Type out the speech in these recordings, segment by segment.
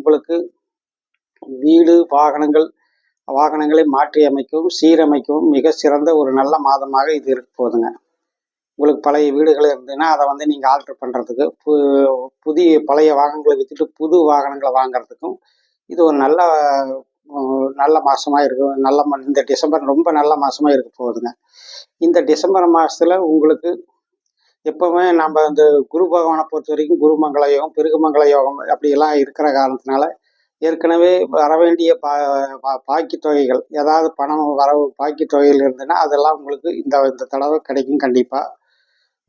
உங்களுக்கு வீடு வாகனங்களை மாற்றி அமைக்கவும் சீரமைக்கவும் மிக சிறந்த ஒரு நல்ல மாதமாக இது இருக்க போகுதுங்க. உங்களுக்கு பழைய வீடுகள் இருந்ததுன்னா அதை வந்து நீங்கள் ஆல்ட்ரு பண்ணுறதுக்கு, புதிய பழைய வாகனங்களை விற்றுட்டு புது வாகனங்களை வாங்குறதுக்கும் இது ஒரு நல்ல நல்ல மாதமாக இருக்கும். இந்த டிசம்பர் ரொம்ப நல்ல மாதமாக இருக்க போகுதுங்க. இந்த டிசம்பர் மாதத்தில் உங்களுக்கு எப்போவுமே நம்ம இந்த குரு பகவானை பொறுத்த வரைக்கும் குருமங்கள யோகம், பிருகுமங்கள யோகம் அப்படியெல்லாம் இருக்கிற காரணத்தினால ஏற்கனவே வர வேண்டிய பாக்கி தொகைகள், ஏதாவது பணம் வரவு பாக்கி தொகைகள் இருந்ததுன்னா அதெல்லாம் உங்களுக்கு இந்த தடவை கிடைக்கும் கண்டிப்பாக.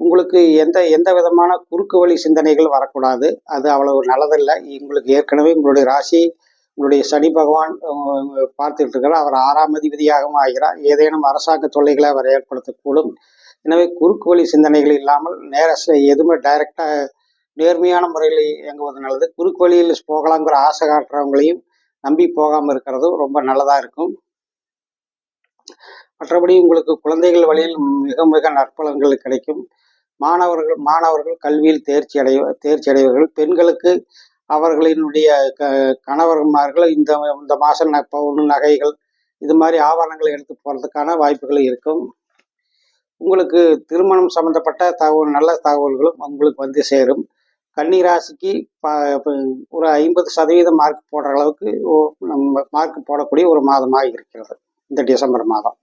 உங்களுக்கு எந்த விதமான குறுக்கு வழி சிந்தனைகள் வரக்கூடாது. அது அவ்வளவு நல்லதில்லை. உங்களுக்கு ஏற்கனவே உங்களுடைய ராசி, உங்களுடைய சனி பகவான் பார்த்துட்டு இருக்கிறார். அவர் 6ஆம் அதிபதியாகவும் ஆகிறார். ஏதேனும் அரசாங்க தொல்லைகளை அவர் ஏற்படுத்தக்கூடும். எனவே குறுக்கு வழி சிந்தனைகள் இல்லாமல் எதுவுமே டைரெக்டாக நேர்மையான முறையில் இயங்குவது நல்லது. குறுக்கு வழியில் போகலாங்கிற ஆசை காட்டுறவங்களையும் நம்பி போகாமல் இருக்கிறதும் ரொம்ப நல்லதாக இருக்கும். மற்றபடி உங்களுக்கு குழந்தைகள் வழியில் மிக மிக நற்பலன்கள் கிடைக்கும். மாணவர்கள் கல்வியில் தேர்ச்சி அடைவர்கள். பெண்களுக்கு அவர்களினுடைய கணவர்மார்கள் இந்த மாதம் பவுன் நகைகள் இது மாதிரி ஆபரணங்களை எடுத்து போகிறதுக்கான வாய்ப்புகள் இருக்கும். உங்களுக்கு திருமணம் சம்பந்தப்பட்ட நல்ல தகவல்களும் உங்களுக்கு வந்து சேரும். கன்னி ராசிக்கு ஒரு 50% மார்க் போடுற அளவுக்கு மார்க் போடக்கூடிய ஒரு மாதமாக இருக்கிறது இந்த டிசம்பர் மாதம்.